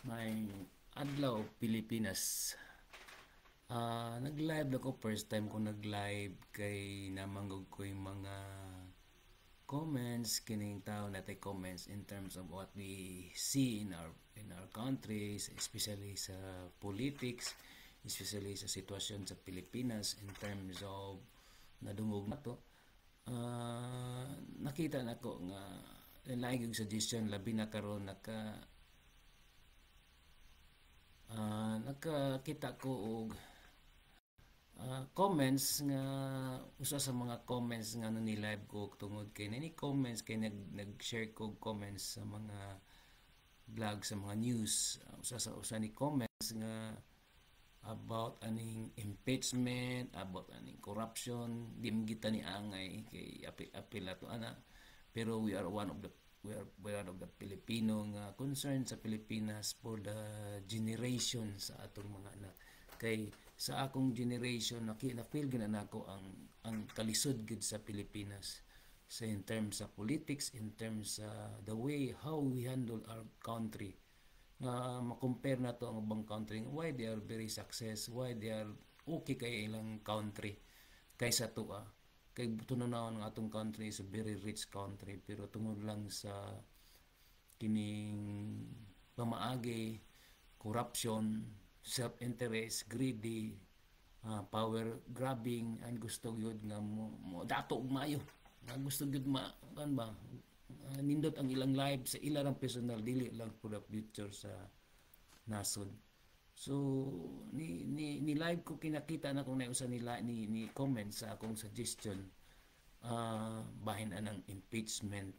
May adlaw Pilipinas. Nag-live ako first time ko nag-live kay namanggog ko yung mga comments kining tao natin comments in terms of what we see in our countries, especially sa politics, especially sa sitwasyon sa Pilipinas in terms of nadungog na to. Nakita na ko nga laing yung suggestion labi na karon nakakita ko og comments nga usa sa mga comments nga ni live ko tungod kay nani comments kay nag-share ko comments sa mga vlog sa mga news. Usa ni comments nga about aning impeachment, about aning corruption, di kita ni angay kay apil ato ana, pero we are one of the Filipino nga concerned sa Pilipinas for the generation sa atong mga anak. Kay sa akong generation na-feel gina nako ang kalisod gid sa Pilipinas sa in terms sa politics, in terms sa the way how we handle our country, nga ma-compare na to ang ubang country, why they are very success, why they are okay kay ilang country kaysa to kay tunanaon ng atong country is a very rich country, pero tungod lang sa kining pamaagi, corruption, self-interest, greedy, power grabbing, and gusto gyud nga mo dato og maayo, nga gusto gyud kan ba nindot ang ilang life sa ilang personal, dili lang for the future sa nasod. So ni live ko kinakita na kung nausa nila ni comment sa akong suggestion, bahin anang impeachment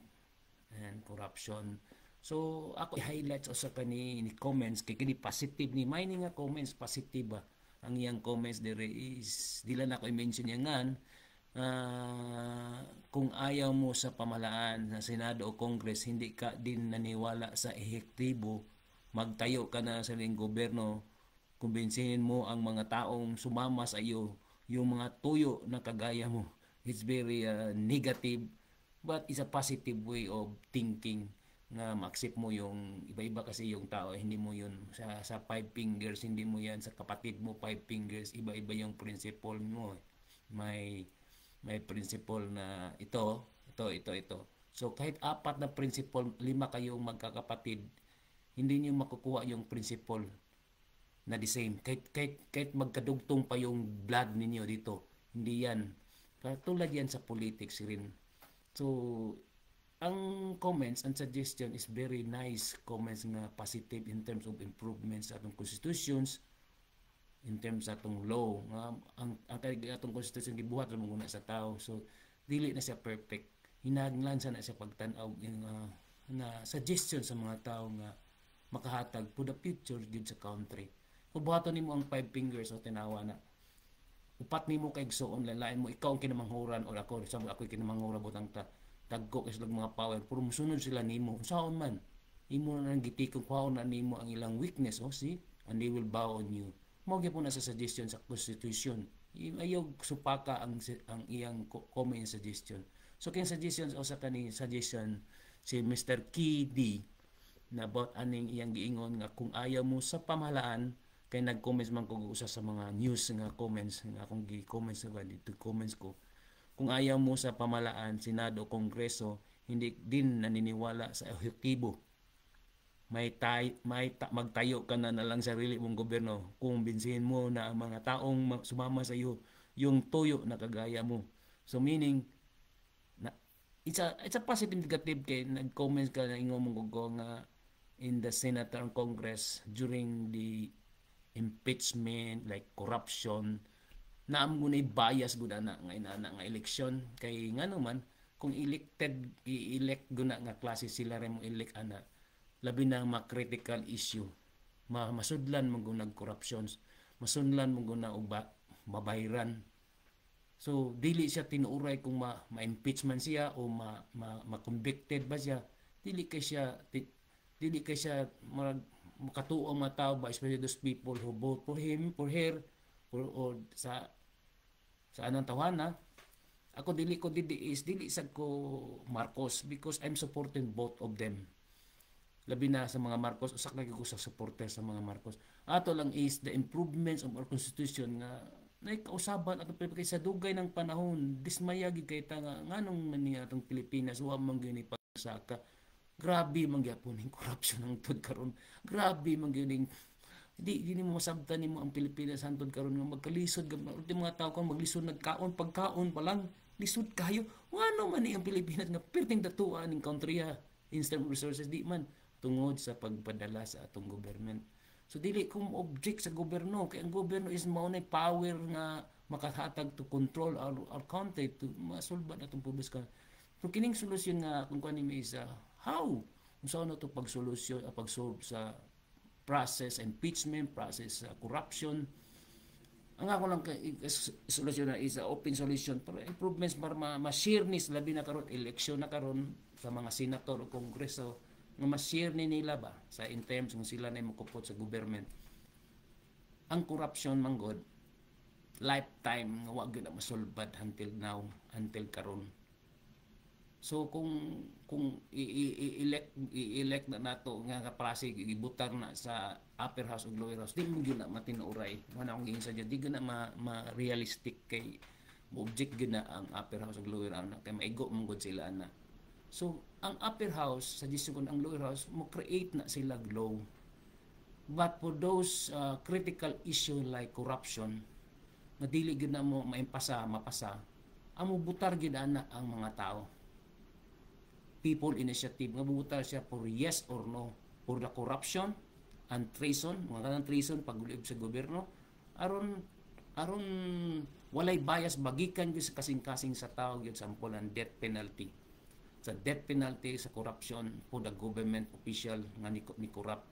and corruption. So ako i-highlight sa kani ni comments kay kini positive ni may nga comments positive ang iyang comments dire is dila na ko i-mention yan kung ayaw mo sa pamahalaan sa Senado o Congress, hindi ka din naniwala sa ehektibo, magtayo ka na sa gobyerno, kumbinsihin mo ang mga taong sumama sa iyo, yung mga tuyo na kagaya mo. It's very negative, but it's a positive way of thinking na ma-accept mo yung iba-iba kasi yung tao, hindi mo yun sa five fingers, hindi mo yan sa kapatid mo five fingers, iba-iba yung principle mo. May principle na ito. So kahit apat na principle, 5 kayong magkakapatid, hindi niyo makukuha yung principle na the same. Kahit magkadugtong pa yung blood ninyo dito, hindi yan. Katulad yan sa politics rin. So ang comments and suggestion is very nice comments nga positive in terms of improvements sa atong constitutions, in terms sa atong law nga ang atong constitution gibuhat ra muna sa tao. So dili na siya perfect, hinahanglan sa na siya pagtan-aw na suggestion sa mga tao nga makahatag for the future gid sa country. Kung buhaton nimo ang five fingers o tinawa na upat nimo kay igsoon, lain mo ikaw ang kinamanghuran o ako kinamanghuran butang tagko is mga power pero musunod sila nimo unsaon man imo na nang gitikong kwaon na nimo ang ilang weakness, see, and they will bow on you. Mao gyud na sa suggestion sa constitution, ayaw supaka ang iyang comment suggestion. So kay suggestions o sa kani suggestion si Mr. KD na about aning iyang giingon nga kung ayaw mo sa pamahalaan, kay nag-comments man ko usa sa mga news nga comments nga akong gi-comments sa dito comments ko, kung ayaw mo sa pamahalaan, Senado, Kongreso, hindi din naniniwala sa ehektibo, magtayo ka na lang sa sarili mong gobyerno kung binsihin mo na ang mga taong sumama sa iyo yung tuyo na kagaya mo. So meaning na it's a positive negative kay nag-comments ka na ingon mong nga in the Senate and Congress during the impeachment like corruption na amo bias gud na nga inana nga election kay ngano man kung i-elect guna nga klase sila rin mo elect ana, labi na ma-critical issue, masudlan mo guna corruptions, masudlan mo guna og mabayran. So dili siya tinuuray kung ma-impeachment siya o ma-convicted ba siya, dili kay siya makatuo ang mga tao ba, especially those people who vote for him, for her, or sa anang tawana. Ako dili sad ko Marcos because I'm supporting both of them. labi na sa mga Marcos, usak lagi ko sa supporter sa mga Marcos. Ato lang is the improvements of our constitution nga naikausaban atong Pilipinas sa dugay ng panahon. Dismaya gid kay ta nga nganong man niya atong Pilipinas wa man gyud ni pagsaka. Grabe man gyapon ning corruption ang tud karon. Grabe man gyud ning di mo masabtan nimo ang Pilipinas hantod karon nga magkalisod ulti mga tao kung maglisod nagkaon pagkaon pa lang lisod kayo ngano man ni ang Pilipinas nga perting datuan ning country instant resources di man tungod sa pagpadala sa atong government. So dili ko object sa gobyerno kay ang gobyerno is mao nay power nga makahatag to control our country to masulbad atong public. So kining solusyon nga kung kuan ni is how unsa na to pagsolusyon pagsolve sa process impeachment process corruption. Ang ako lang solusyon na is open solution para improvements para ma-share ni labi na karon election na karon sa mga senator o kongreso nga ma-share ni nila ba sa in terms kung sila na makupot sa government. Ang corruption manggod lifetime nga wa gyud na masulbad until now until karon. So kung i-elect na nato nga kaprasi ibutar na sa upper house ug lower house di mo gyud na matinuray wala akong giinsa dyan di gyud na ma-realistic kay object gyud na ang upper house ug lower house kay maigo mong gud sila na. So ang upper house sa disukon ang lower house mo create na sila law, but for those critical issue like corruption nga dili gyud na mo mapasa amo butar gyud ana ang mga tao. People initiative nga bubutar siya for yes or no for the corruption and treason mga kanang treason pagulib sa gobyerno aron walay bias bagikan gyud sa kasing-kasing sa tao gyud sample ang death penalty sa corruption for the government official nga ni corrupt.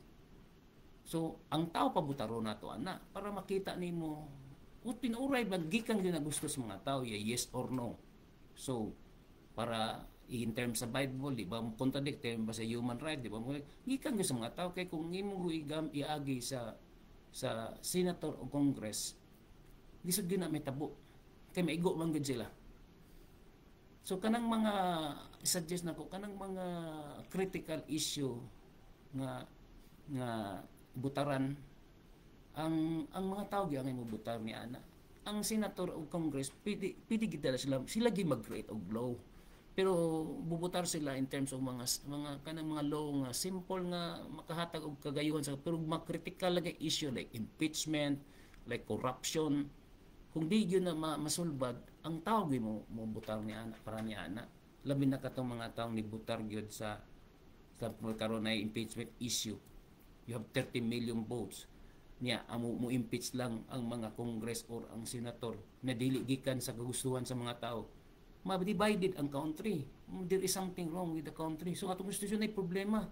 So ang tao pabutaro nato ana para makita nimo kung tinuray bagikan gyud na gusto sa mga tao yes or no. So para in terms sa Bible, di ba mo contradict ba sa human right, di ba mo gikan gyud sa mga tao kay kung imo iagi sa senator o congress lisod gyud na may tabo kay maigo man gyud sila. So kanang mga suggest nako kanang mga critical issue nga butaran ang mga tao gyud ang butar ni ana. Ang senator o congress pwede gid sila gi mag-create og law. Pero bubutar sila in terms of mga kanang mga law nga simple nga makahatag og kagayuhan sa pero ma-critical lagi issue like impeachment, like corruption. Kung di gyud na masulbad, ang tao gyud mo butar ni ana para ni ana. Labi na katong mga taong ni butar gyud sa karon ay impeachment issue. You have 30 million votes. Niya mo impeach lang ang mga congress or ang senator na dili gikan sa kagustuhan sa mga tao. Ma-divided ang country. There is something wrong with the country. So atong konstitusyon ay problema.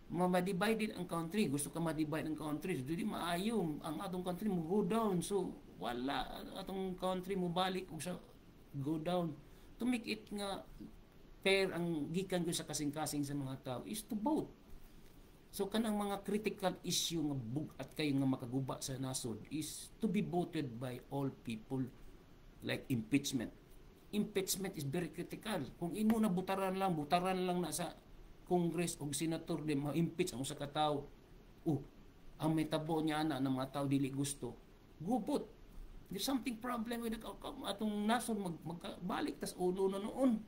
Ma-divided ang country. Gusto ka ma-divide ang country. So di maayo ang atong country mo go down. So wala atong country mo balik og sa go down. To make it nga fair ang gikan ko sa kasing-kasing sa mga tao is to vote. So kanang mga critical issue nga bugat kayo nga makaguba sa nasod is to be voted by all people like impeachment. Impeachment is very critical. Kung imo na butaran lang na sa Congress o senator di ma-impeach ang usa ka tawo. Ang may tabo niya ana ng mga tao dili gusto. Gubot. There's something problem with atong nasod magbalik tas ulo na noon.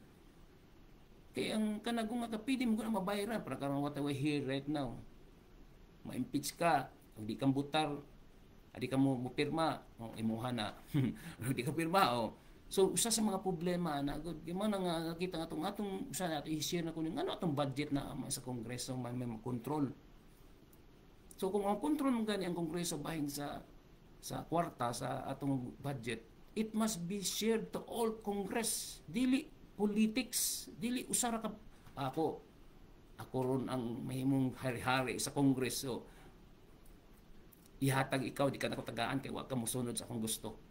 Kaya ang kanagong nga kapili mo na mabayaran para karon what we here right now. Ma-impeach ka, di kang butar, di ka mo pirma, imuha na. Di ka pirma So usa sa mga problema na gud man nga nakita nga atong usa nato i-share na kuning ano atong budget na sa kongreso may control. So kung ang control mo gani ang kongreso bahin sa kwarta sa atong budget, it must be shared to all congress. Dili politics, dili usara ka ako ron ang mahimong hari-hari sa kongreso. Ihatag ikaw di ka nako tagaan kay wa ka mosunod sa akong gusto.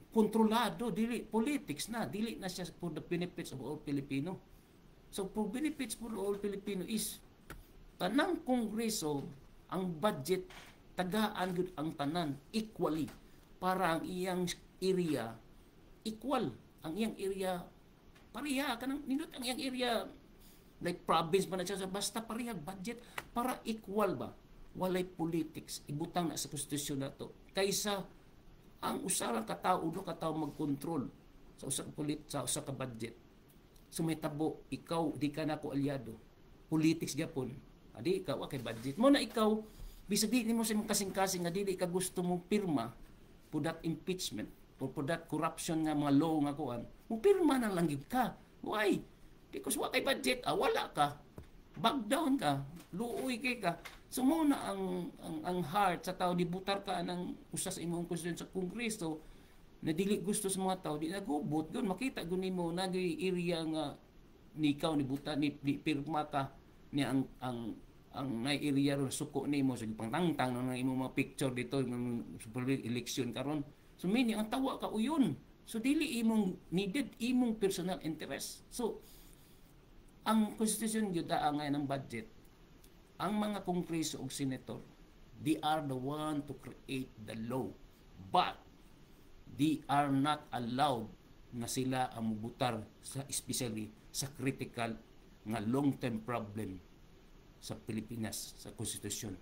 Kontrolado, dili politics na, dili na siya for the benefits of all Filipino. So for benefits for all Filipino is tanang kongreso ang budget tagaan gud ang tanan equally para ang iyang area equal, ang iyang area pareha kanang nindot ang iyang area like province pa na siya, basta parehag budget para equal ba, walay politics, ibutang na sa konstitusyon na to kaysa ang usa ka tawo ulo ka tawo magkontrol sa usa ka sa usa ka budget. So may tabo, ikaw di ka na ko alyado, politics gyapon, adi ka wa kay budget mo na ikaw, bisag di mo sa imong kasing-kasing nga dili ka gusto mo pirma for that impeachment or for that corruption nga mga law nga kuan, mo pirma na lang gid ka. Why? Because wa kay budget, wala ka, back down ka, luoy kay ka. So mo na ang heart sa tao, dibutar ka ng usa sa imong konstitusyon sa Kongreso na dili gusto sa mga tao, di nagubot gun makita gun nimo nagay area nga ni ikaw ni buta ni pirma ka ni ang nay area ron suko nimo sa pangtangtang ng imong mga picture dito ng election karon. So meaning ang tawa ka uyon. So dili imong needed imong personal interest. So ang konstitusyon gyud ngayon ng budget, ang mga kongreso ug senator, they are the one to create the law, but they are not allowed na sila ang mubutar sa especially sa critical nga long-term problem sa Pilipinas sa konstitusyon.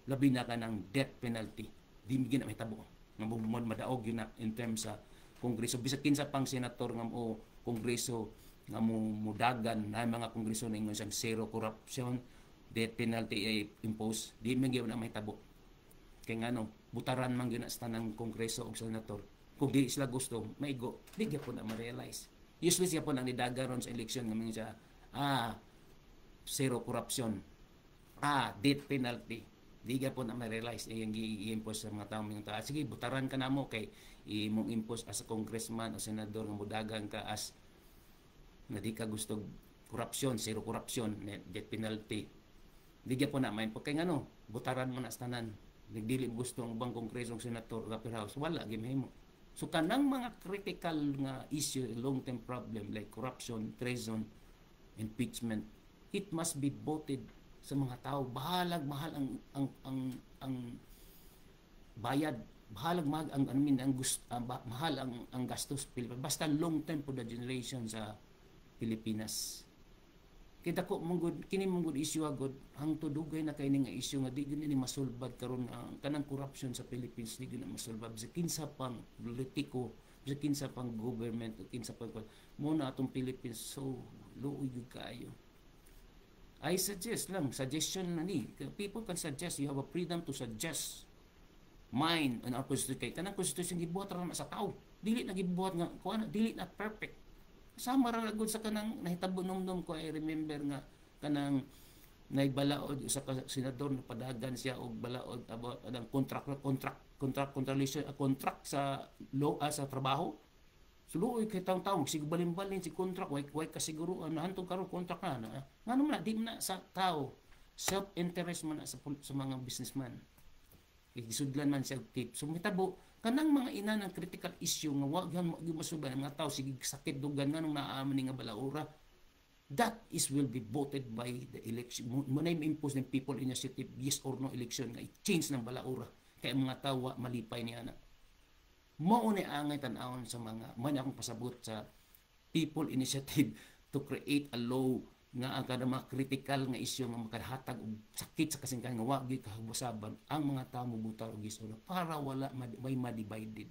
Labi na ka ng death penalty, di mi gina mahitabo nga madaog yun na in terms sa kongreso. Bisag kinsa pang senator nga mo kongreso nga mo mudagan na mga kongreso na ingon siyang zero corruption, death penalty impose, di man gyud na mahitabo. Kay ngano, butaran man gyud na sa tanang kongreso ug senator. Kung di sila gusto, maigo, di gyapon na ma-realize. Usually siya po nang nidagaron sa eleksyon nga mga siya, zero corruption, death penalty. Di gyapon na ma-realize yung i-impose sa mga tao mga taas. Sige, butaran ka na mo kay imong impose as a congressman o senador nga mudagan ka as na di ka gusto corruption, zero corruption, death penalty. Di gyapon na may kay ngano, butaran mo na sa tanan. Nagdili gusto ang ubang kongreso senator o upper house, wala gimahimo. So kanang mga critical nga issue, long-term problem like corruption, treason, impeachment, it must be voted sa mga tao. Bahalag mahal ang bayad, bahalag mahal mahal ang gastos Pilipinas. Basta long-term for the generation sa Pilipinas. Kita ko mong kini mong issue agad hang tudugay na kay nga issue nga di gyud ni masulbad karon kanang corruption sa Philippines, di gyud na masulbad sa kinsa pang politiko, sa kinsa pang government, kinsa pang mo na atong Philippines so luoy gyud kaayo. I suggest lang, suggestion na ni, people can suggest, you have a freedom to suggest mine and our constitution. Kanang constitution gibuhat ra sa tao, dili na gibuhat nga kuan, dili na perfect. Sama ra gud sa kanang nahitabo nom ko. I remember nga kanang naibalaod sa senador na padagan siya og balaod about ang contract sa law sa trabaho. Suluoy kay taong-taong sigbalin-balin si contract way kasiguruan na hantong karon contract na ngano man di man sa tao, self interest man sa mga businessman. Gisudlan man siya tip. So mitabo kanang mga ina ng critical issue nga wag yan masubay mga tao sige sakit dugan nga nung naaman nga balaura, that is will be voted by the election. Muna impose ng people initiative yes or no election nga i-change ng balaura kay mga tao malipay niya na mao ni angay tan-awon sa mga man akong pasabot sa people initiative to create a law nga ang kada mga critical nga issue nga makahatag og sakit sa kasingkan nga wa gyud kahubasaban ang mga tawo mobutar og istorya para wala may ma-divided.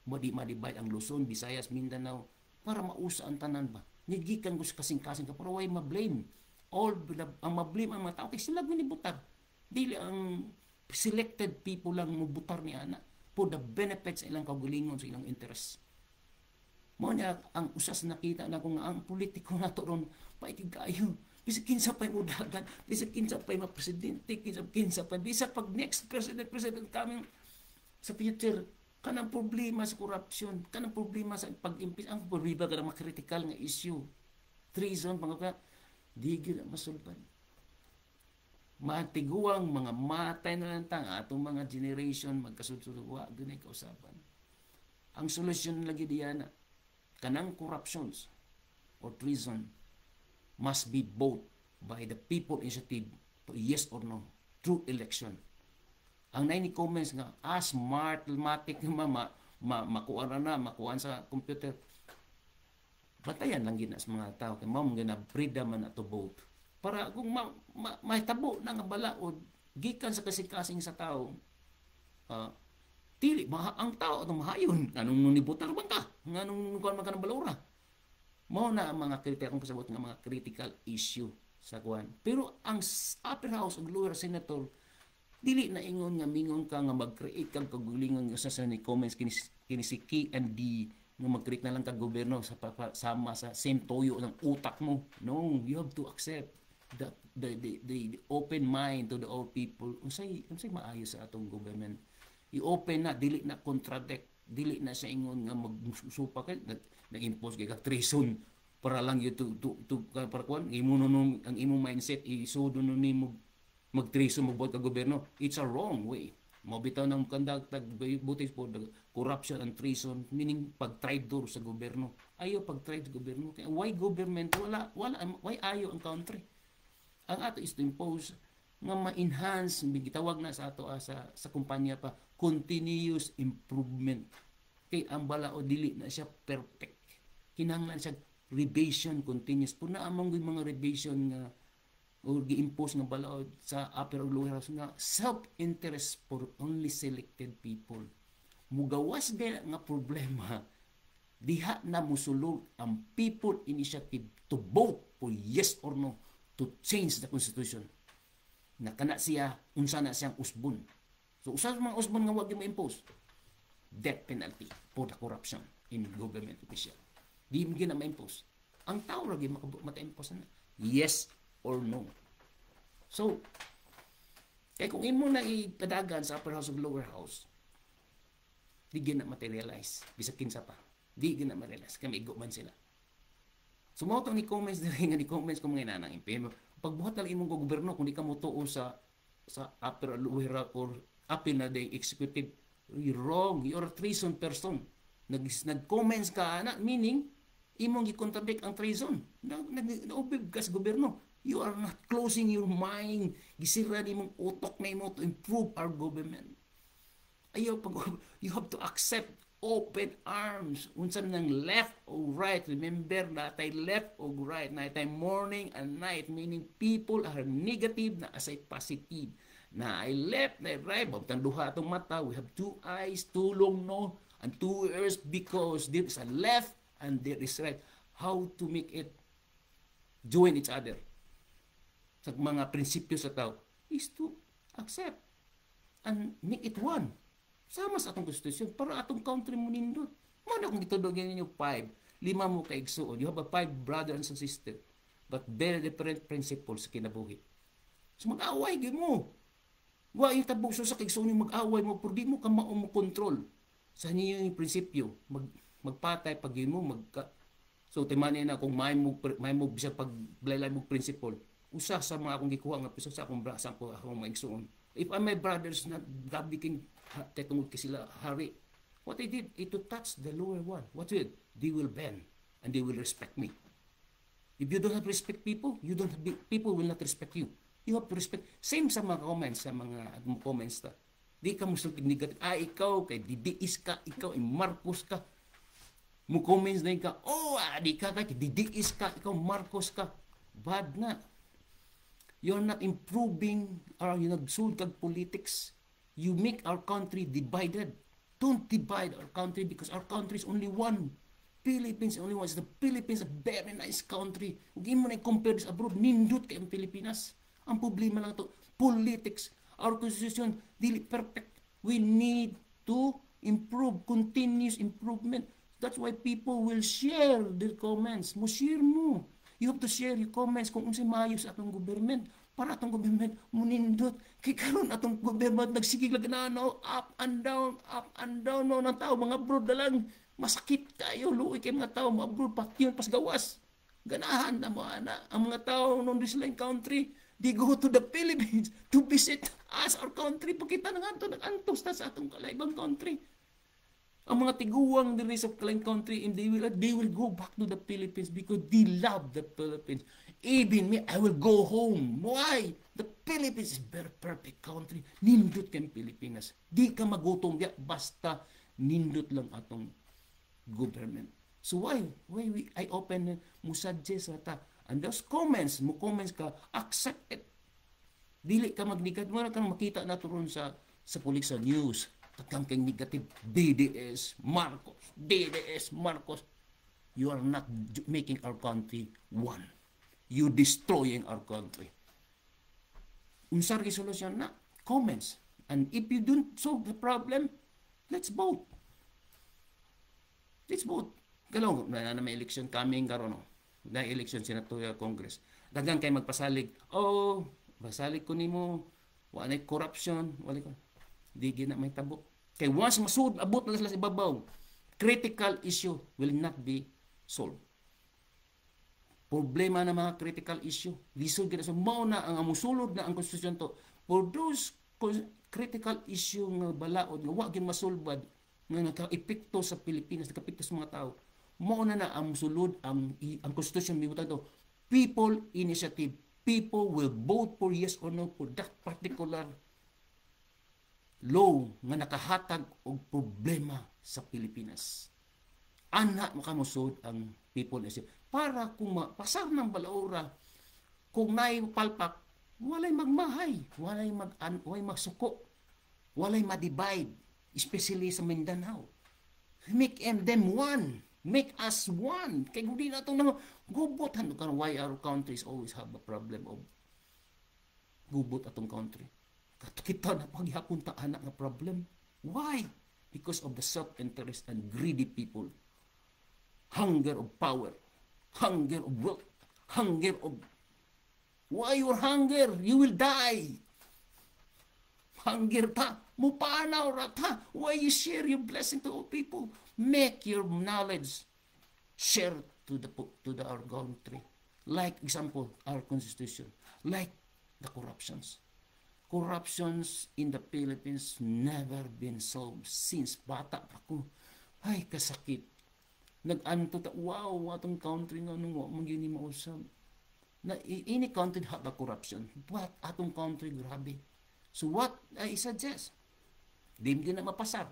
Ma-divide ang Luzon, Visayas, Mindanao para mausa ang tanan ba. Nigikan ko sa kasing-kasing ka para way ma-blame. Ang ma-blame ang mga tao kay sila ginibutar. Dili ang selected people lang mobutar ni ana for the benefits ilang kaugalingon sa ilang interest. Mo niya ang usas nakita na kung ang politiko nato ron paikig kayo. Bisag kinsa pa'y mudagan, bisag kinsa pa'y mapresidente, kinsa pa'y bisag pag next president coming sa future, kanang problema sa corruption, kanang problema sa pag-impeach, ang problema ka na critical nga issue. Treason, mga di gyud masulban. Matiguang mga matay na lang tang atong mga generation magkasulod wa dunay kausaban. Ang solusyon lagi diyan kanang corruptions or treason must be voted by the people initiative to yes or no through election. Ang nine comments nga smart mathematic makuha na makuha sa computer batayan lang gina sa mga tao kay mao gina freedom man to vote para kung mahitabo na nga balaod gikan sa kasing-kasing sa tao, ah, dili ang tao atong mahayon nganong nibutar man ka nganong kuan man ka ng balura. Mao na ang mga akong pasabot nga mga critical issue sa kuan. Pero ang upper house ug lower senator dili na ingon nga mingon ka nga mag-create kag kagulingan sa ni comments kini si K and D nga mag-create na lang kag gobyerno sa sama sa same toyo ng utak mo. No, you have to accept the open mind to the all people. Unsay maayo sa atong government. I-open na, dili na contradict, dili na sa ingon nga magsupa kay nag-impose kay kag treason para lang you to para kuan imo no ang imong mindset isudo no nimo mag-treason mo ka gobyerno. It's a wrong way. Mabitaw ng conduct butis po corruption and treason meaning pag-traitor sa gobyerno. Ayo pag-traitor sa gobyerno. Why government wala why ayo ang country? Ang ato is to impose nga ma-enhance gitawag na sa ato sa kumpanya pa continuous improvement. Kay ang balao dili na siya perfect. Kinahanglan siya revision continuous. Puna among mga revision nga o gi-impose nga balaod sa upper or lower house nga self-interest for only selected people. Mugawas gaya nga problema diha na musulog ang people initiative to vote for yes or no to change the constitution. Nakana siya unsa na siyang usbon. So usa sa mga usbon nga wag ma-impose death penalty for the corruption in government official. Di mo gina ma-impose. Ang tao ra gyud maka-impose na. Yes or no. So, kaya kung imo na ipadagan sa upper house o lower house, di gina materialize. Bisag kinsa pa. Di gina materialize. Kami igo man sila. Sumawto ni comments diri nga ni comments kung mga inanang impemo. Pagbuhat lang imong gobyerno kung di ka motuo sa upper or lower or appeal na the executive, you're wrong. You're a treason person. Nag-comments ka na, meaning imong gi-contradict ang treason. Naubib ka sa gobyerno. You are not closing your mind. Gisira ni mong utok na imo to improve our government. Ayaw pag you have to accept open arms. Unsa nang left or right. Remember na tay left or right. Na tay morning and night. Meaning people are negative na asay positive. Na ay left, na ay right. Babtang duha atong mata. We have two eyes, two long nose, and two ears because there is a left and there is right. How to make it join each other sa mga prinsipyo sa tao is to accept and make it one. Sama sa atong konstitusyon para atong country mo nindot. Muna kung itudogin ninyo 5, 5 mo kaigsuon. You have a 5 brother and sister but very different principles sa kinabuhi. So mag-away gyud mo. Wa yung tabog sa kaigsuon yung mag-away mo pero di mo ka mao-control sa niyo yung prinsipyo. Magpatay pag yun mo so timani na kung may mo bisag pag blaylay mo principle. Usa sa mga akong gikuha nga piso sa akong brasa ko akong maigsuon. If my brothers not God king tetungod kay sila hari. What they did it to touch the lower one. What did? They will bend and they will respect me. If you don't have respect people, people will not respect you. You have to respect. Same sa mga comments, sa mga comments ta. Di ka musultig negative. Ikaw kay didiis ka, ikaw ay Marcos ka. Mo comments na ka, di ka kay didiis ka, ikaw Marcos ka. Bad na. You're not improving or you nagsulod kag politics. You make our country divided. Don't divide our country because our country is only one. Philippines only one. The Philippines is a very nice country. Huwag mo na i-compare this abroad. Nindot kay ang Pilipinas. Ang problema lang to politics. Our constitution, dili perfect. We need to improve, continuous improvement. That's why people will share their comments. Mo share mo. You have to share your comments kung unsay maayo sa atong government para atong government munindot. Kay karon atong government nagsigig lang na up and down no nang tao mga abroad na lang masakit kayo luoy kay mga tao mga abroad patyon pas gawas. Ganahan na mo ana ang mga tao non Muslim country they go to the Philippines to visit us our country pakita na nga nag-antos ta sa atong kalaibang country. Ang mga tiguang diri sa Kalayng country and they will go back to the Philippines because they love the Philippines. Even me, I will go home. Why? The Philippines is very perfect country. Nindot kang Pilipinas. Di ka magutom diya basta nindot lang atong government. So why I open mo suggest ta, and those comments ka, accept it. Dili ka magnegative, wala kang makita na turon sa pulik sa news. Tagang kang negative, DDS Marcos. You are not making our country one. You destroying our country. Unsa resolution na? Comments. And if you don't solve the problem, let's vote. Let's vote. Galong, na may election coming karon no. Na election senatorial congress. Daghang kay magpasalig. Oh, pasalig ko nimo. Wala corruption, wala ko. Di gina may tabo. Kay once masud abot na sila sa ibabaw, critical issue will not be solved. Problema na mga critical issue, lisod gina so mao na ang amusulod na ang konstitusyon to. For those critical issue nga balaod nga wa gyud masolbad nga naka-epekto sa Pilipinas, naka-epekto sa mga tao, mao na ang sulod ang constitution mibutan to, people initiative. People will vote for yes or no for that particular law nga nakahatag og problema sa Pilipinas. Ana makamusod ang people initiative para kung pasar ng balaura, kung naay palpak, walay magmahay, walay magsuko, walay madivide, especially sa Mindanao. Make them one. Make us one. Kaya kung di na itong gubot, why our countries always have a problem of gubot atong country. Kita na paghihapon ta anak nga problem. Why? Because of the self-interest and greedy people. Hunger of power. Hunger of wealth. Hunger of... Why your hunger? You will die. Hunger ta. Mupanaw ra ta. Why you share your blessing to all people? Make your knowledge share to our country. Like example, our constitution. Like the corruptions. Corruptions in the Philippines never been solved since bata pa ko. Ay, kasakit. Nag-anto ta, wow, atong country nga nung magyuni mausap. Na any country have a corruption, but atong country grabe. So what I suggest, di na mapasar.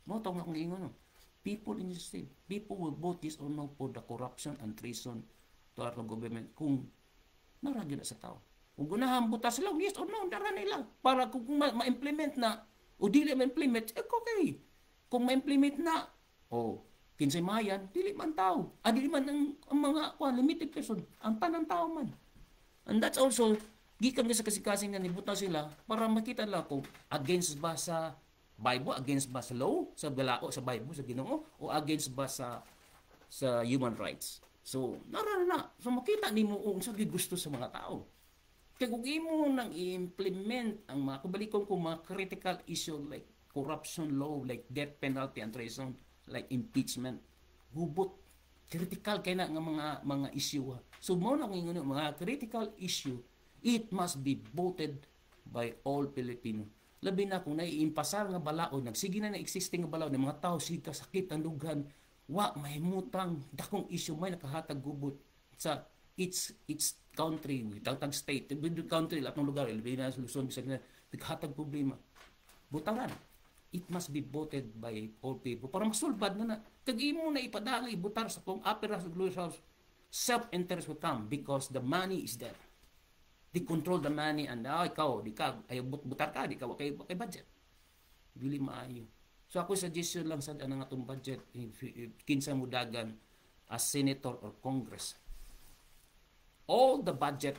Mo tong akong ingon no. People in the state, people will vote yes or no for the corruption and treason to our government kung naragyo na sa tao. Kung gunahan buta sila, yes or no, dara nila. Para kung ma-implement na, o dili ma-implement, okay. Kung ma-implement na, kinsay mayan, dili man tao. Dili man ang mga limited person, ang tanang tao man. And that's also, gikan sa kasikasing na nibuta sila, para makita lang kung against ba sa Bible, against ba sa law, sa balao, sa Bible, sa Ginoo, o against ba sa human rights. So, narana. So, makita ni mo kung sa gusto sa mga tao. Kaya kung imo nang i-implement ang mga kabalikon kung mga critical issue like corruption law, like death penalty and treason, like impeachment, gubot. Critical kay na nga mga issue. So, mo na kung mga critical issue, it must be voted by all Filipino. Labi na kung naiimpasar nga balaod, nagsige na existing nga balaod, ng mga tao, siga, sakit, ang dugan, mahimutang, dakong issue, may nakahatag gubot sa its country, tag state, country, lahat ng lugar, labi na Luzon, naghatag problema. Butaran. It must be voted by all people para masulbad na. Kag-imo na ipadala, ibutar sa kung opera sa Glorious House, self-interest will come because the money is there. They control the money and ikaw, di ka, ay butar ka, di ka, kay budget. Dili maayo. So ako suggestion lang sa anang atong budget, kinsa mo dagan as senator or congress. All the budget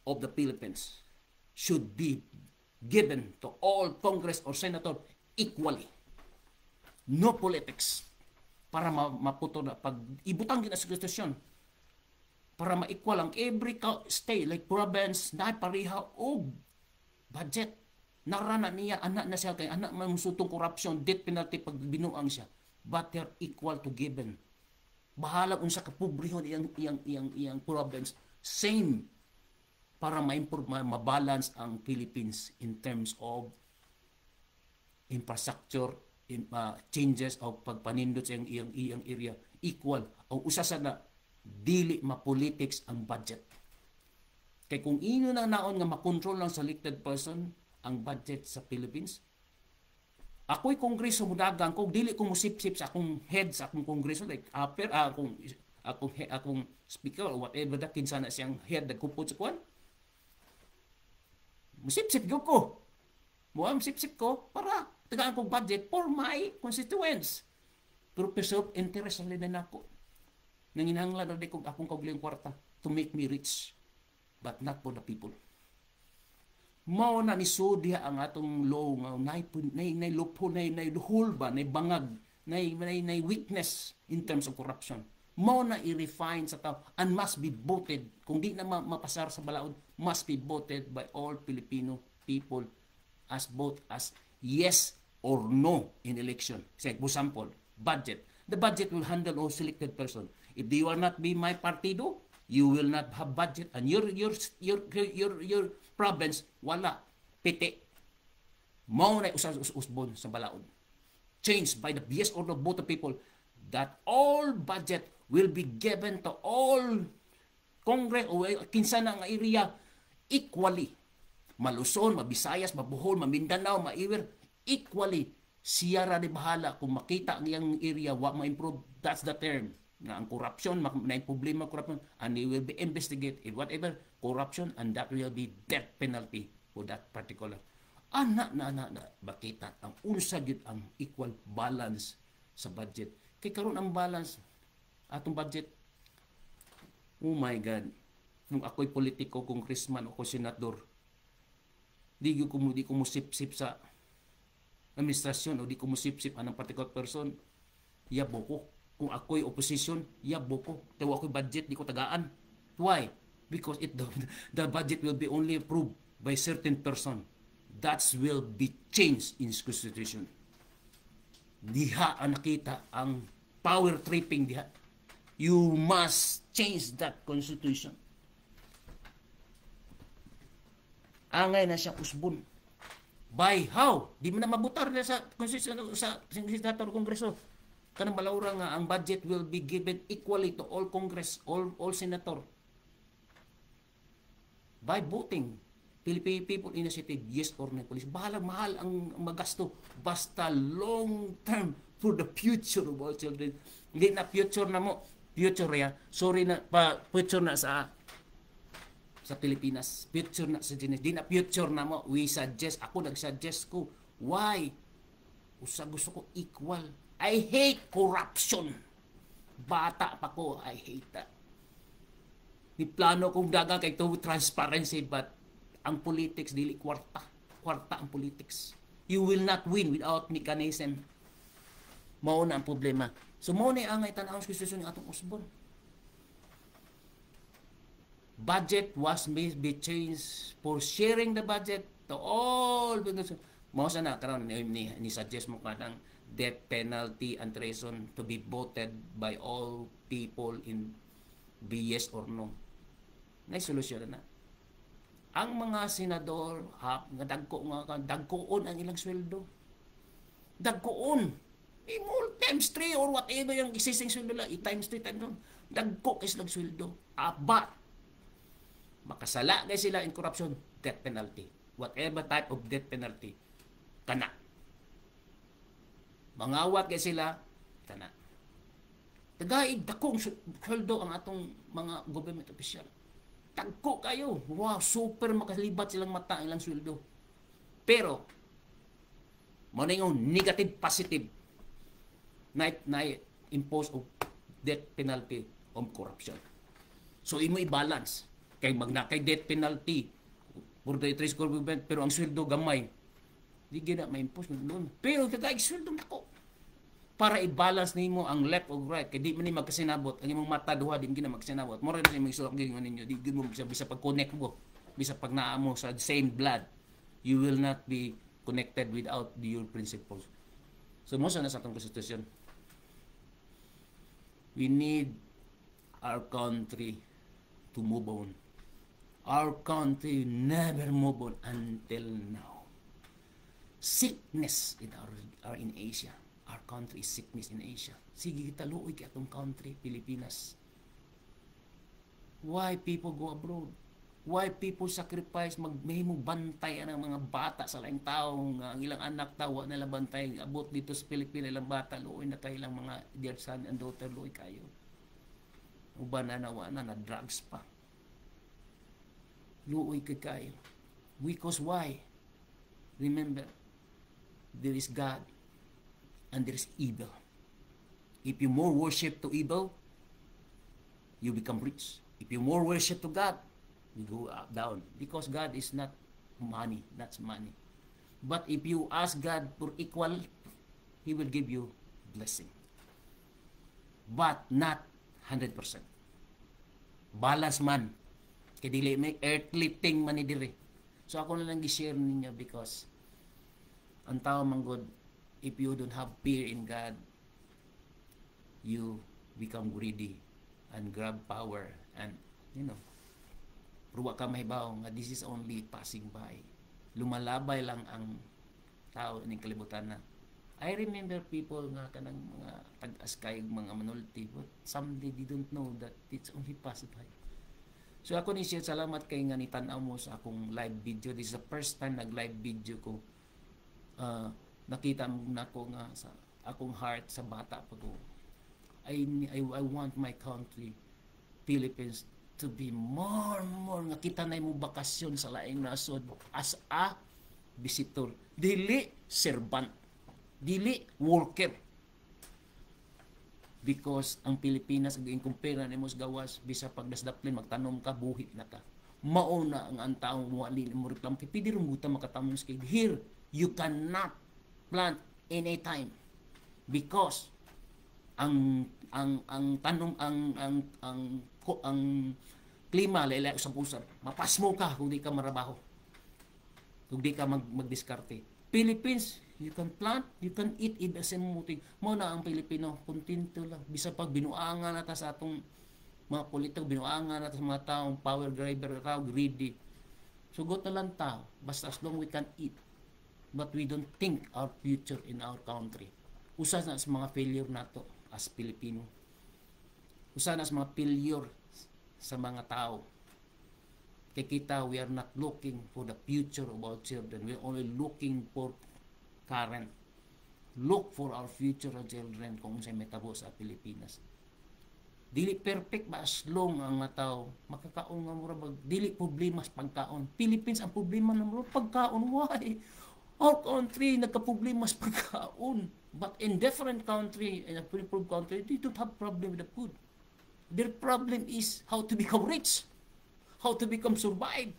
of the Philippines should be given to all congress or senator equally. No politics. Para maputo na pag ibutang gina sa konstitusyon para ma-equal ang every state like province na pareha og budget. Narana niya anak na siya kay anak man musutong corruption, death penalty pag binuang siya, but they're equal to given. Bahala unsa ka pobrehon iyang province, same para ma-improve, ma-balance ang Philippines in terms of infrastructure, changes of pagpanindot sa iyang area, equal. O usa sa na dili ma-politics ang budget. Kay kung ino na naon nga makontrol lang sa elected person ang budget sa Philippines, Ako'y kongreso mudagang kung dili ko musip-sip sa akong head sa akong kongreso like upper akong speaker or whatever that kinsa na siyang head nagkupod sa kwan. Musip-sip gyud ko. Musip-sip ko para tagaan kong budget for my constituents. Pero self-interest ang linan ako. Nanginahanglan na di kong akong kaugaling kwarta to make me rich, but not for the people. Mao na ni sudya ang atong law nga nay loophole, nay luhol ba, nay bangag, nay weakness in terms of corruption. Mao na i-refine sa tao and must be voted. Kung di na mapasar sa balaod, must be voted by all Filipino people as both as yes or no in election. Say, for example, budget. The budget will handle all selected person. If you are not be my partido, you will not have budget and your province wala piti. Mao na usbon sa balaod. Changed by the yes or no vote of people that all budget will be given to all Congress o kinsa na nga area equally. Maluson, Mabisayas, Mabuhol, Mamindanao, Maiwer, equally. Siya ra di bahala kung makita ang iyang area wa ma-improve. That's the term. Na ang corruption, may problema corruption, and they will be investigated in whatever corruption, and that will be death penalty for that particular. Na bakita ang unsa gyud ang equal balance sa budget. Kay karon ang balance atong budget. Oh my God. Nung ako'y politiko, congressman o senador, di ko musip-sip sa administrasyon o di ko musip-sip anang particular person, yabo ko. Kung ako'y opposition, yabo ko. Tawa ako'y budget, di ko tagaan. Why? Because the budget will be only approved by certain person. That will be changed in constitution. Diha ang nakita ang power tripping diha. You must change that constitution. Angay na siya usbon. By how? Di mo na mabutar na sa constitution sa senator kongreso. Kanang balawra nga ang budget will be given equally to all Congress, all senator. By voting, Philippine people initiative, yes or no police. Bahala mahal ang magasto. Basta long term for the future of all children. Hindi na future na mo. Future ya. Sorry na, future na sa Pilipinas. Future na sa Ginis. Di na future na mo. We suggest, ako nag-suggest ko. Why? Gusto ko equal. I hate corruption. Bata pa ko, I hate that. Ni plano kong dagang kay to transparency, but ang politics dili kwarta. Kwarta ang politics. You will not win without mechanism. Mao na ang problema. So mao na ang tan-aw sa konstitusyon ng atong usbon. Budget was may be changed for sharing the budget to all. Mao sa na karon ni suggest mo kadang death penalty and treason to be voted by all people in be yes or no. Nay solusyon na. Ang mga senador nga dagkoon ang ilang sweldo. Dagkoon. More times 3 or whatever yung existing sweldo la, times 3 times 1. Dagko kay silang sweldo. But makasala kay sila in corruption, death penalty. Whatever type of death penalty, kana. Mangawat kay sila, kana. Tagaig dakong sweldo ang atong mga government official. Tagko kayo. Wow, super makalibat silang mata ilang sweldo. Pero mo na yung negative positive na impose of death penalty of corruption. So imo i-balance kay magnakay death penalty for the trace government pero ang sweldo gamay. Di gina ma-impose noon. Pero tagaig sweldo nako. Para i-balance nimo ang left or right kay di man ni magkasinabot ang imong mata duha di gina magkasinabot. Mo ra ni magsulok gyud ninyo di gyud mo bisa pag-connect mo. Bisa pag naa mo sa same blood, you will not be connected without your principles. So mo sa atong constitution. We need our country to move on. Our country never move on until now. Sickness are in Asia. Our country is sickness in Asia. Sige kita luoy kay atong country, Pilipinas. Why people go abroad? Why people sacrifice maghimo bantay ang mga bata sa laing tao nga ang ilang anak tawa nila bantay abot dito sa Pilipinas ilang bata luoy na kay ilang mga dear son and daughter luoy kayo. Uban na nawa na drugs pa. Luoy kay kayo. Because why? Remember, there is God and there is evil. If you more worship to evil, you become rich. If you more worship to God, you go up, down. Because God is not money. That's money. But if you ask God for equal, He will give you blessing. But not 100%. Balance man. Kaya dili may earthly thing man ni diri. So ako na lang gi-share ninyo because ang tao man God, if you don't have fear in God, you become greedy and grab power and ruwa ka mahibaw nga this is only passing by. Lumalabay lang ang tao ning kalibutan na. I remember people nga kanang mga tag-askay mga manulti but someday they don't know that it's only passing by. So ako ni siya salamat kay nga nitan-aw mo sa akong live video. This is the first time nag-live video ko. Nakita mo na ko nga sa akong heart sa bata pa ko. I want my country, Philippines, to be more nga kita na mo bakasyon sa laing nasod as a visitor. Dili servant. Dili worker. Because ang Pilipinas ang inkumpira ni mos gawas bisa pagdasdaplin magtanom ka buhi na ka. Mauna ang taong wali mo reklam pipidi rumbuta makatamon sa here you cannot plant any time because ang tanom ang klima laylay usab usab mapasmo ka kung di ka marabaho kung di ka magdiskarte. Philippines, you can plant, you can eat the same muting. Mo na ang Pilipino, kontento lang. Bisa pag binuangan nata sa atong mga politiko, binuangan nata sa mga taong power grabber, greedy. Sugot na lang tao, basta as long we can eat. But we don't think our future in our country. Usa na sa mga failure nato as Pilipino. Usa na sa mga failure sa mga tao. Kaya kita, we are not looking for the future of our children. We are only looking for current. Look for our future children kung saan may tabo sa Pilipinas. Dili perfect ba as long ang mga tao makakaon nga mura bag dili problema sa pagkaon. Philippines ang problema ng mura pagkaon. Why? Our country nagka-problema sa pagkaon. But in different country, in a free-food country, they don't have problem with the food. Their problem is how to become rich. How to become survive.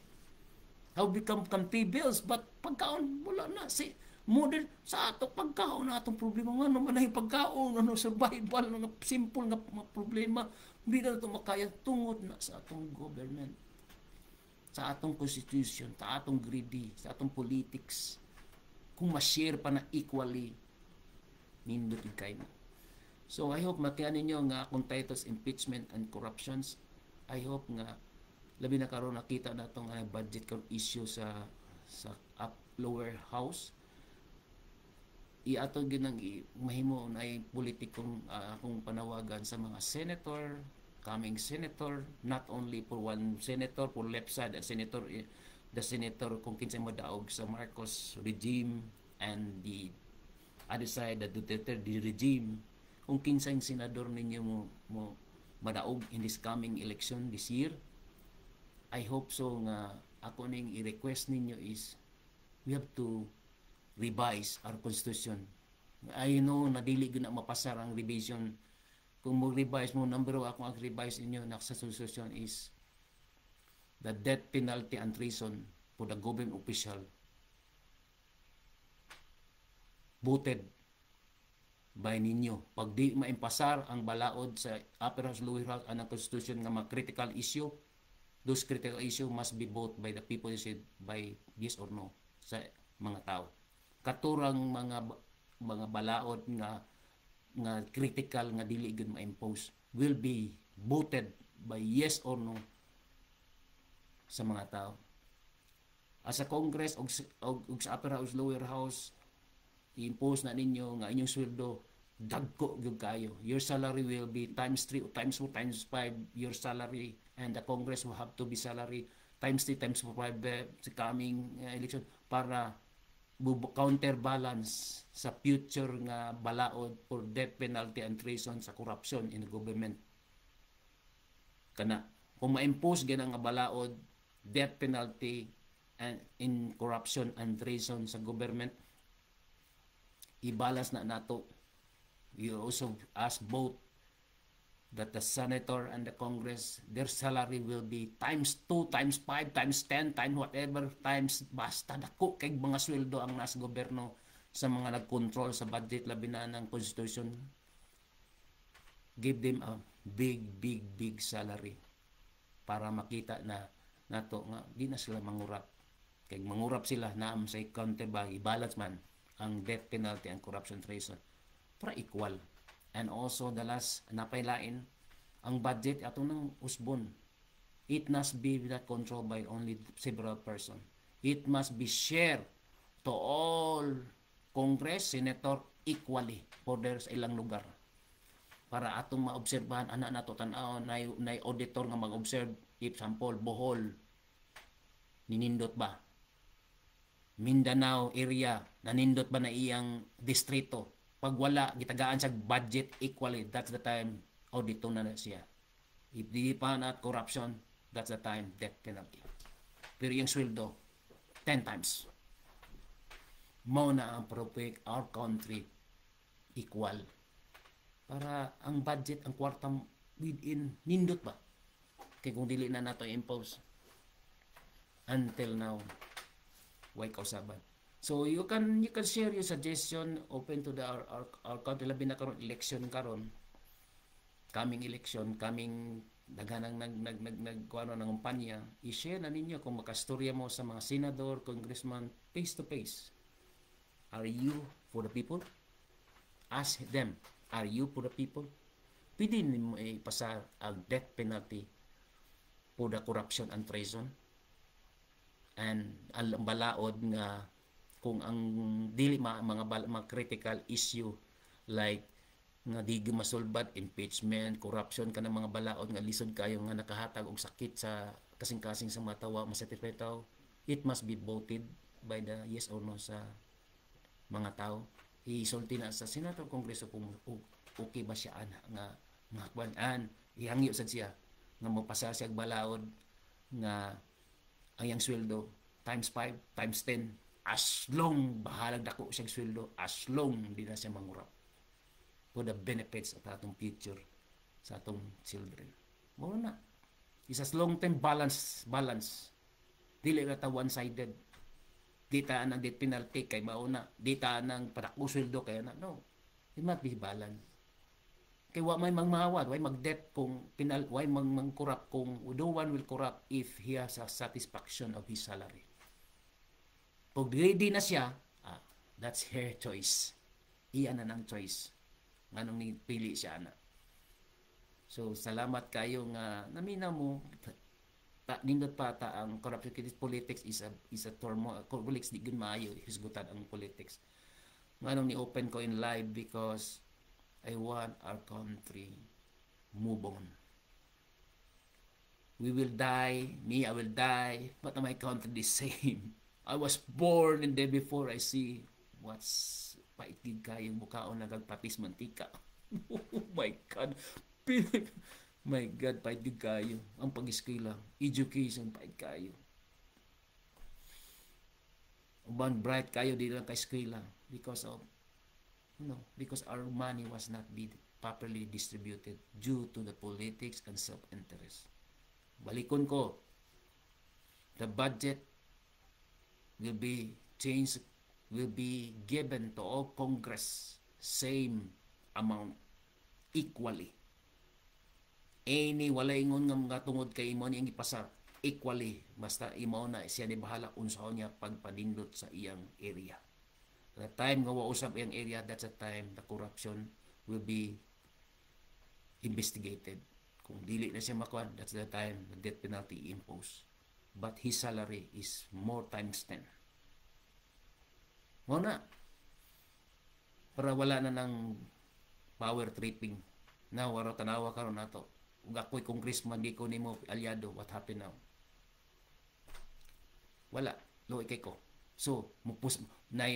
How become pay bills. But pagkaon, wala na. Modern sa ato pagkaon na atong problema nga naman na yung pagkaon, survival, simple nga problema. Hindi na ito makaya tungod na sa atong government. Sa atong constitution, sa atong greedy, sa atong politics. Kung ma-share pa na equally, nindot kayo. So I hope makiyan ninyo nga akong titles impeachment and corruptions. I hope nga labi na karon nakita na itong budget issue sa lower house. Iato ginang mahimo na ay politikong akong panawagan sa mga senator, coming senator, not only for one senator, for left side, the senator kung kinsay mo daog sa Marcos regime and the other side, the Duterte regime, kung kinsay senador ninyo mo madaog in this coming election this year. I hope so nga ako ning i-request ninyo is we have to revise our constitution. I know na dili gyud na mapasar ang revision. Kung mo revise mo number ako ang revise inyo na sa constitution is the death penalty and treason for the government official voted by ninyo. Pag di maimpasar ang balaod sa upper house, lower house ang constitution nga mga critical issue, those critical issue must be voted by the people said by yes or no sa mga tao. Katurang mga balaod nga critical nga dili gyud ma-impose will be voted by yes or no sa mga tao. As a Congress og sa upper house, lower house, i-impose na ninyo nga inyong sweldo dagko gyud kayo. Your salary will be times 3 or times 4 times 5 your salary, and the Congress will have to be salary times 3 times 5 sa coming election para counterbalance sa future nga balaod for death penalty and treason sa corruption in the government. Kana kung ma-impose gina nga balaod death penalty and in corruption and treason sa government, i-balance na nato. We also ask both that the senator and the Congress, their salary will be times 2, times 5, times 10, times whatever, times basta dako kay mga sweldo ang nasa gobyerno sa mga nag-control sa budget labi na ng Constitution. Give them a big salary para makita na nato nga di na sila mangurap. Kay mangurap sila naam sa counter ba i-balance man ang death penalty and corruption treason para equal. And also the last napailain ang budget atong ng usbon. It must be not controlled by only several person. It must be shared to all Congress, Senator equally for their sa ilang lugar. Para atong maobserbahan ana nato tan-aw na auditor nga mag-observe if sample Bohol ninindot ba? Mindanao area nanindot ba na iyang distrito? Pag wala, gitagaan sa budget equally, that's the time audito na siya. If di pa na corruption, that's the time death penalty. Pero yung sweldo, 10 times. Mo na ang perfect our country equal. Para ang budget, ang kwartang within, nindot ba? Kaya kung dili na nato impose. Until now, why kausaban? So you can share your suggestion open to the our country labi na karon election karon. Coming election, coming daghanang nagkuano ng kumpanya, i-share na ninyo kung makastorya mo sa mga senador, congressman face to face. Are you for the people? Ask them, are you for the people? Pwede mo ipasa ang death penalty for the corruption and treason. And ang balaod nga kung ang dili mga critical issue like nga di masolbad, impeachment, corruption kanang mga balaod nga lisod kayo nga nakahatag og sakit sa kasing-kasing sa mga tawo ma-certify tawo, it must be voted by the yes or no sa mga tao. Isulti na sa Senado, Kongreso kung okay ba siya nga kuan ihangyo sad siya nga mapasa siya balaod nga ang yang sweldo times 5 times 10 as long bahalag dako siyang sweldo, as long di na siya mangurap for the benefits of atong future sa atong children. Mao na is as long term balance dili na ta one sided. Dita nang death penalty kay mao na, dita nang padako sweldo kay na, no, it must be balance. Kay wa may mangmawad, way mag-debt kung way mangkurap kung no one will corrupt if he has a satisfaction of his salary. Pag ready na siya, that's her choice. Iyan na ng choice. Nganong pili siya na. So, salamat kayo nga namina mo nindot pa ta ang corruption politics is a turmoil. Politics di gyud maayo hisgutan ang politics. Nganong ni open ko in live because I want our country move on. We will die, I will die, but my country the same. I was born and then before I see what's paitig kayo mukaon nagagpatis mantika. Oh my God. My God, paitig kayo. Ang pag-eskwela, education, paitig kayo. Uban bright kayo dito lang ka-eskwela because of because our money was not be properly distributed due to the politics and self-interest. Balikon ko, the budget will be changed, will be given to all Congress same amount equally. Any walay ingon nga mga tungod kay imo niyang ipasa equally basta imo na siya ni bahala unsaon niya pagpadindot sa iyang area. The time nga wausap iyang area, that's the time the corruption will be investigated. Kung dili na siya makuan, that's the time the death penalty imposed. But his salary is more times 10. Mo na. Para wala na ng power tripping. Na waro tanawa karon nato. Ug ako'y congressman di ko nimo aliado, what happened now? Wala, luoy kay ko. So, mupus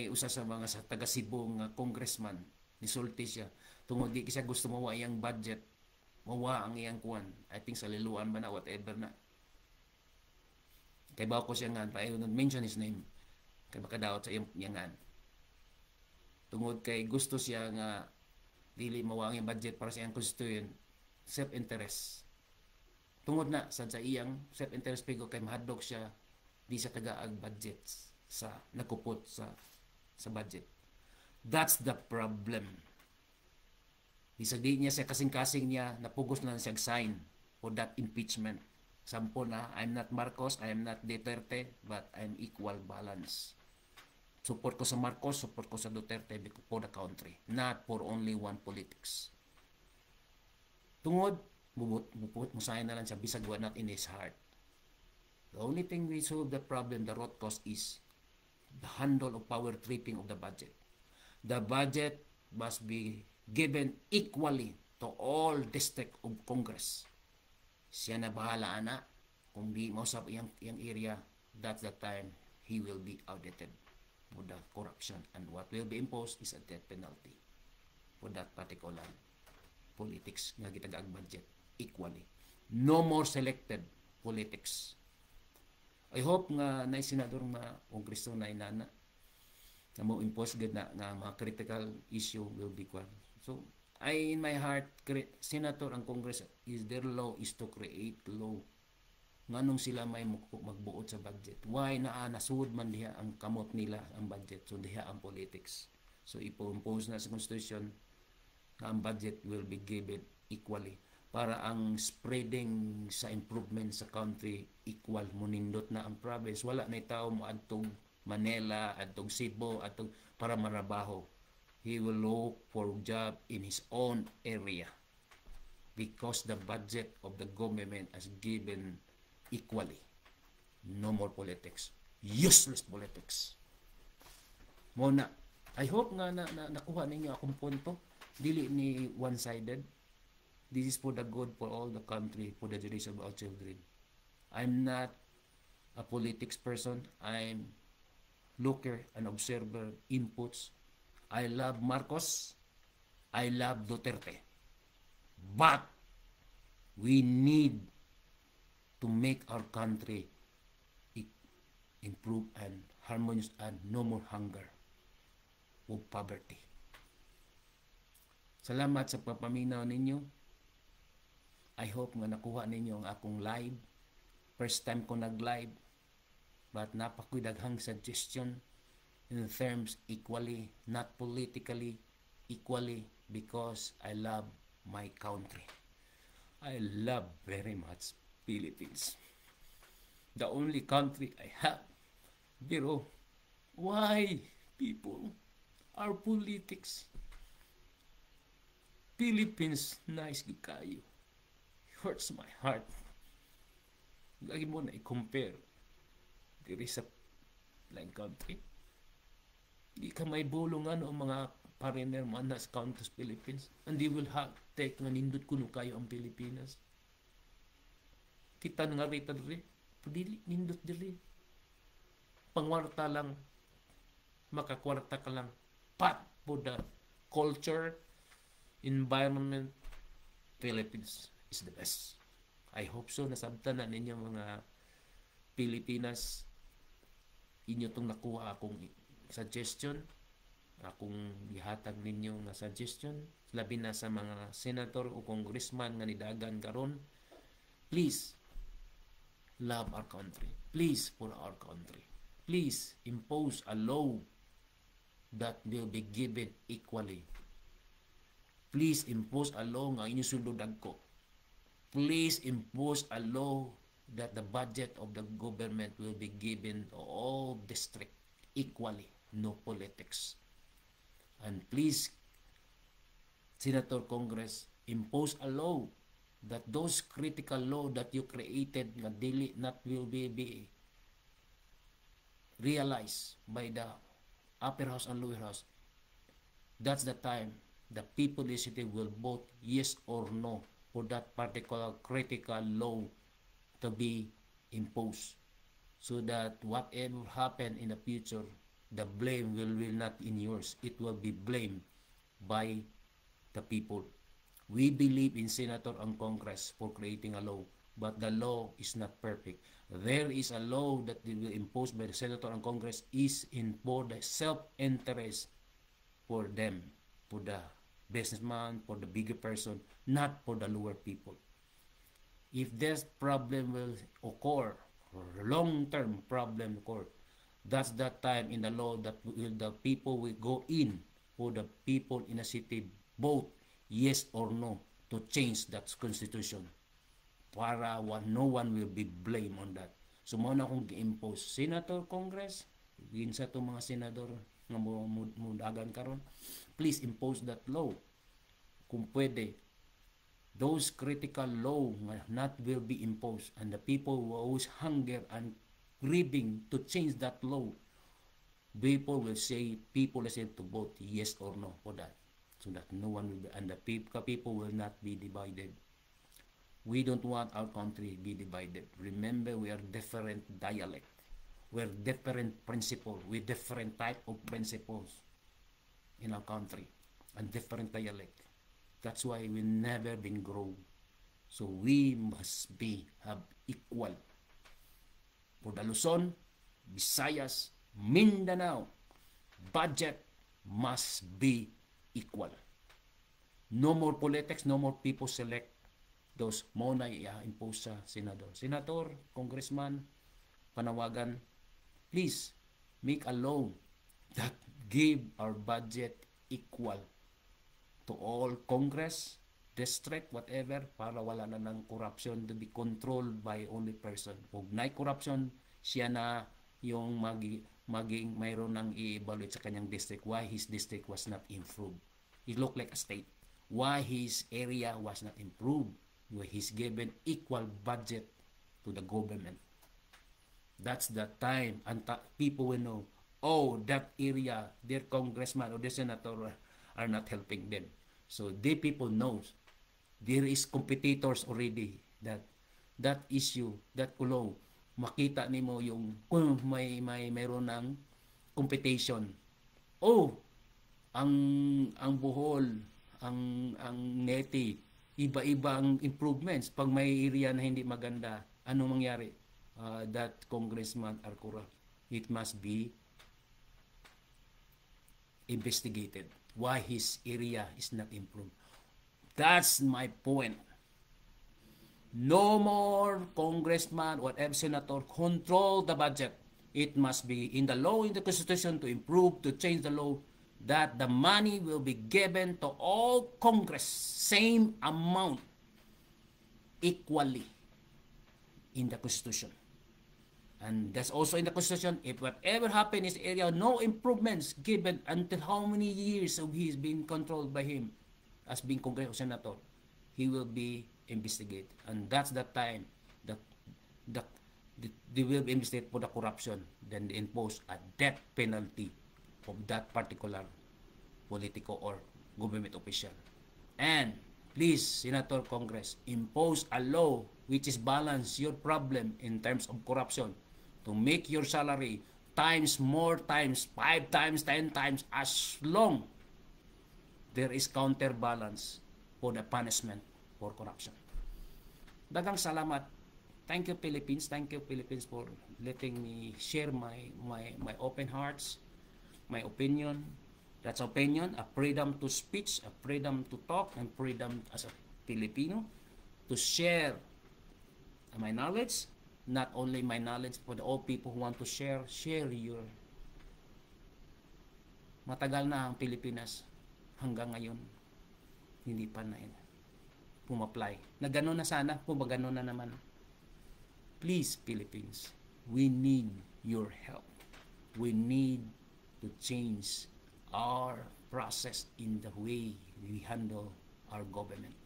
usa sa mga sa taga Cebu nga congressman, nisulti siya. Tungod di siya gusto mawa iyang budget, mawa ang iyang kuan. I think sa liluan ba na, whatever na. Kay ba ko siya nga, pa I will not mention his name. Kay makadaot sa iyang nga. Tungod kay gusto siya nga dili mawa ang iyang budget para sa iyang constituent, self-interest. Tungod na sa iyang self-interest pigo kay mahadlok siya di sa tagaag budget sa nakupot sa budget. That's the problem. Bisag di niya siya kasing-kasing niya napugos na siya sign for that impeachment. Sampo na, I'm not Marcos, I am not Duterte, but I'm equal balance. Support ko sa Marcos, support ko sa Duterte for the country, not for only one politics. Tungod, musahin na lang siya, bisag wa not in his heart. The only thing we solve the problem, the root cause is the handle of power tripping of the budget. The budget must be given equally to all district of Congress. Siya na bahala ana kung di mausap iyang area, that's the time he will be audited for the corruption, and what will be imposed is a death penalty for that particular politics nga gitagaag budget equally. No more selected politics. I hope nga na senador na kongreso na inana na mo impose gud na nga mga critical issue will be kwan. So in my heart, senator ang Congress is their law is to create law. Nganong sila may magbuot sa budget? Why nasuod man diha ang kamot nila ang budget? So diha ang politics. So ipo-impose na sa constitution na ang budget will be given equally para ang spreading sa improvement sa country equal. Munindot na ang province. Wala na tao mo adtong Manila, adtong Cebu, adtong para marabaho. He will look for job in his own area because the budget of the government is given equally. No more politics. Useless politics. Muna, I hope nga nakuha ninyo akong punto. Dili ni one-sided. This is for the good for all the country, for the generation of our children. I'm not a politics person. I'm looker and observer inputs. I love Marcos. I love Duterte. But we need to make our country improve and harmonious and no more hunger o poverty. Salamat sa papaminaw ninyo. I hope nga nakuha ninyo ang akong live. First time ko nag-live. But napakoy daghang suggestion in terms equally, not politically, equally, because I love my country. I love very much Philippines. The only country I have. Pero, why people, our politics, Philippines, nice kayo. Hurts my heart. Lagi mo na i-compare diri sa like country. Di ka may bulungan o mga foreigner man na sa countries Philippines, and they will take nga nindot kuno kayo ang Pilipinas. Kita nga rita diri, pudili nindot diri. Pangwarta lang, makakwarta ka lang. Pat for the culture, environment, Philippines is the best. I hope so. Nasabtan na ninyo mga Pilipinas. Inyo itong nakuha akong suggestion, akong gihatag ninyo nga suggestion, labi na sa mga senator o congressman nga nidagan karon. Please love our country. Please for our country. Please impose a law that will be given equally. Please impose a law nga inyo sulod ko. Please impose a law that the budget of the government will be given to all districts equally. No politics. And please, Senator Congress, impose a law that those critical law that you created nga dili not will be realized by the upper house and lower house. That's the time the people initiative will vote yes or no for that particular critical law to be imposed. so that whatever happen in the future, the blame will not in yours. It will be blamed by the people. We believe in Senator and Congress for creating a law, but the law is not perfect. There is a law that will imposed by the Senator and Congress is in for the self-interest for them, for the businessman, for the bigger person, not for the lower people. If this problem will occur, or long-term problem occur, that's that time in the law that the people will go in, for the people in a city vote yes or no to change that constitution, para no one will be blamed on that. So mo na akong gi-impose Senator, Congress, ginsa to mga senador nga mudagan karon, please impose that law kung pwede. Those critical law not will be imposed, and the people who always hunger and grieving to change that law, people will say to vote yes or no for that, so that no one will be, and the people will not be divided. We don't want our country to be divided. Remember, we are different dialect, we are different principle, we different type of principles in our country, and different dialect. That's why we never been grow. So we must have equal. For the Luzon, Visayas, Mindanao, budget must be equal. No more politics, no more people select those mo na i-impose sa senador. Senator, congressman, panawagan, please make a law that give our budget equal to all Congress, district, whatever, para wala na ng corruption to be controlled by only person. Kung may corruption, siya na yung maging mayroon ng i-evaluate sa kanyang district why his district was not improved. It looked like a state. Why his area was not improved. Why he's given equal budget to the government. That's the time and people will know, oh, that area, their congressman or their senator are not helping them. So the people knows there is competitors already that issue, that law, makita nimo yung mayroon ng competition. Oh, ang Bohol, ang Neti, iba-iba ang improvements. Pag may area na hindi maganda, ano mangyari? That congressman are corrupt. It must be investigated. Why his area is not improved. That's my point. No more congressman, whatever senator, control the budget. It must be in the law, in the constitution, to improve, to change the law, that the money will be given to all Congress, same amount, equally in the constitution. And that's also in the constitution, if whatever happened in his area, no improvements given until how many years of he's been controlled by him as being congressional senator, he will be investigated. And that's the time that they will investigate for the corruption, then they impose a death penalty of that particular political or government official. And please, Senator, Congress, impose a law which is balance your problem in terms of corruption, to make your salary times more times, 5 times, 10 times, as long there is counterbalance for the punishment for corruption. Dagang salamat. Thank you, Philippines. Thank you, Philippines, for letting me share my open hearts, my opinion. That's opinion, a freedom to speech, a freedom to talk, and freedom as a Filipino to share my knowledge. Not only my knowledge, for all people who want to share your. Matagal na ang Pilipinas, hanggang ngayon hindi pa na pum-apply. Na gano'n na sana, kung gano'n na naman. Please, Philippines, we need your help. We need to change our process in the way we handle our government,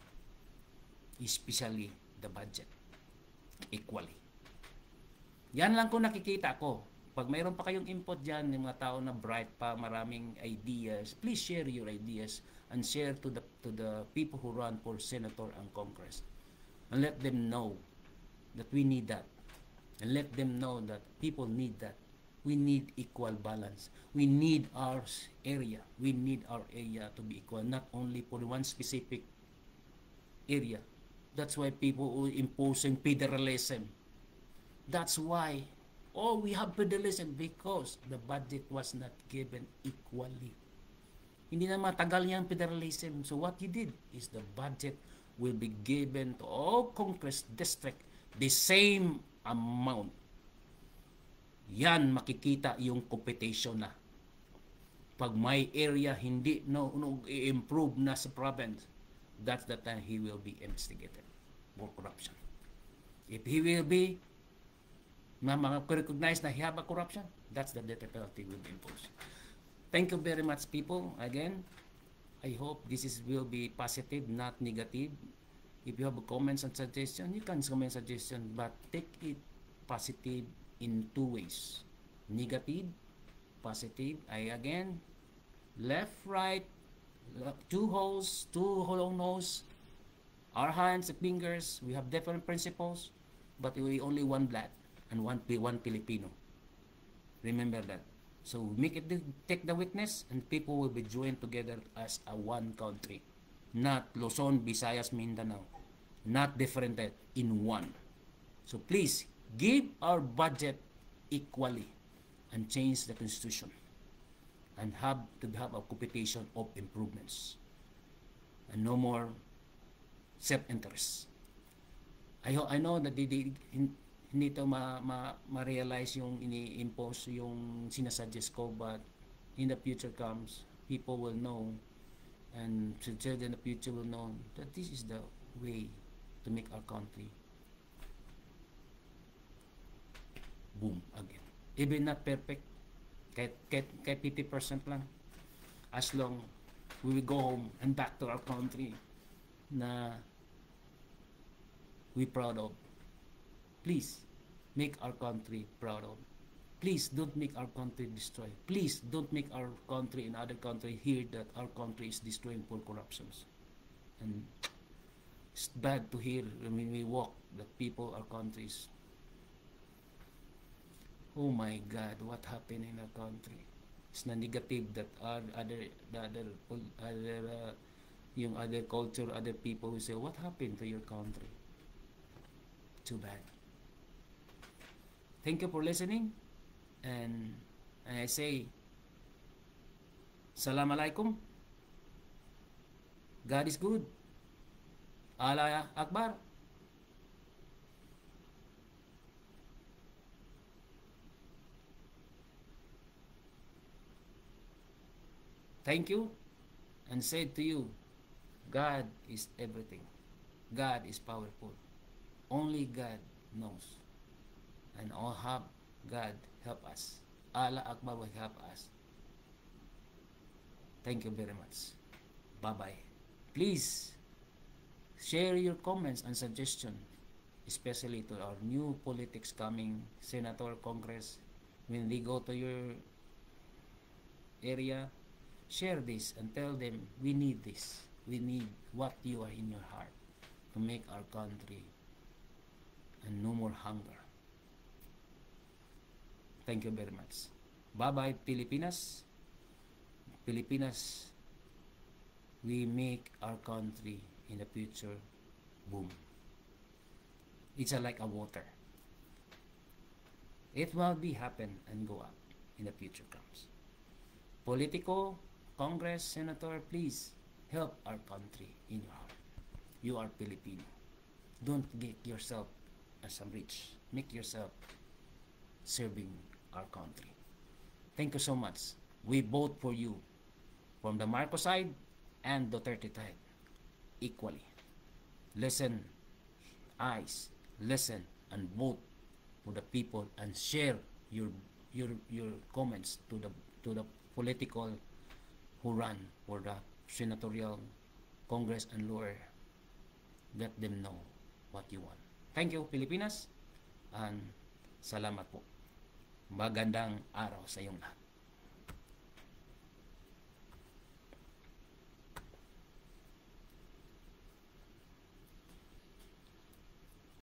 especially the budget, equally. Yan lang ko nakikita ko. Pag mayroon pa kayong input dyan, yung mga tao na bright pa, maraming ideas, please share your ideas and share to the people who run for senator and Congress. And let them know that we need that. and let them know that people need that. We need equal balance. We need our area. We need our area to be equal, not only for one specific area. That's why people are imposing federalism. That's why, oh, we have federalism because the budget was not given equally. Hindi na matagal yan federalism. So what you did is the budget will be given to all Congress district the same amount. Yan makikita yung competition na. Pag may area hindi i-improve na sa province, that's the time he will be investigated for corruption. If he will be recognize na he have a corruption, that's the death penalty will be imposed. Thank you very much, people. Again, I hope this will be positive, not negative. If you have comments and suggestion, you can comment suggestion, but take it positive in two ways. Negative, positive. Again, left, right, two holes, two hollow nose, our hands, fingers, we have different principles, but we only one blood and one Filipino. Remember that. So make it take the weakness, and people will be joined together as a one country, not Luzon, Visayas, Mindanao, not different in one. So please give our budget equally and change the constitution and have a competition of improvements and no more self-interest. I know that hindi to ma-realize yung ini-impose yung sinasuggest ko, but in the future comes, people will know, and children in the future will know that this is the way to make our country boom again. Even not perfect, kahit 50% lang, as long we will go home and back to our country na we proud of. Please make our country proud of. Please don't make our country destroy. Please don't make our country and other country hear that our country is destroying for corruptions. And it's bad to hear when we walk that people, our countries, oh my God, what happened in our country? It's na negative that yung other culture, other people who say, what happened to your country? Too bad. Thank you for listening, and I say, Salam Alaikum. God is good. Allah Akbar. Thank you, and say to you, God is everything. God is powerful. Only God knows. And all have God help us. Allah Akbar will help us. Thank you very much. Bye-bye. Please share your comments and suggestions, especially to our new politics coming, Senator, Congress. When they go to your area, share this and tell them, we need this. We need what you are in your heart to make our country and no more hunger. Thank you very much. Bye-bye, Pilipinas. Pilipinas, we make our country in the future boom. It's like a water. It will be happen and go up in the future comes. Politico, Congress, Senator, please help our country in your heart. You are Filipino. Don't get yourself as a rich. Make yourself serving our country. Thank you so much. We vote for you from the Marcos side and Duterte side equally. Listen, eyes, listen, and vote for the people, and share your comments to the political who run for the senatorial, Congress, and lower. Let them know what you want. Thank you, Pilipinas, and salamat po. Magandang araw sa iyong lahat.